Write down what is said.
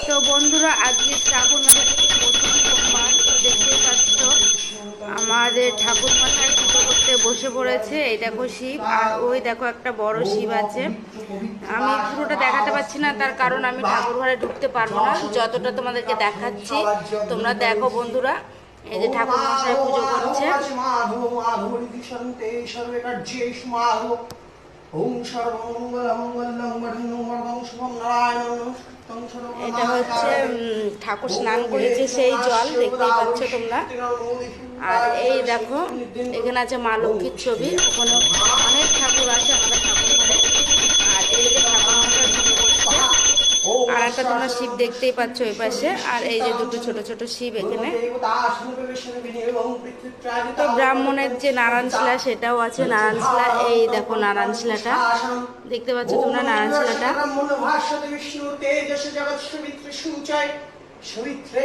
তো বন্ধুরা, আজকে শ্রাবণ মাসের প্রথম সোমবার। তো দেখতেই পাচ্ছ আমাদের ঠাকুর মাথায় পুজো করতে বসে পড়েছে। এই দেখো শিব, আর ওই দেখো একটা বড় শিব আছে। আমি পুরোটা দেখাতে পাচ্ছি না, তার কারণ আমি ঠাকুর ঘরে ঢুকতে পারবো না। যতটা তোমাদেরকে দেখাচ্ছি তোমরা দেখো বন্ধুরা। এই যে ঠাকুর মশাই পুজো করছে। এটা হচ্ছে ঠাকুর স্নান করেছে সেই জল, দেখতেই পাচ্ছ তোমরা। আর এই দেখো এখানে আছে মা লক্ষ্মীর ছবি, ওখানে অনেক ঠাকুর আছে আমাদের ঠাকুর ঘরে। আর এই যে ঠাকুর মশাই পুজো করছে, আর একটা তোমরা শিব দেখতেই পাচ্ছ ওই পাশে। আর এই যে দুটো ছোট ছোট শিব এখানে। তো ব্রাহ্মণের যে নারায়ণ শিলা সেটাও আছে, নারায়ণ শিলা। এই দেখো নারায়ণ শিলাটা দেখতে পাচ্ছ তোমরা, নারায়ণ শিলাটা। সবিত্রে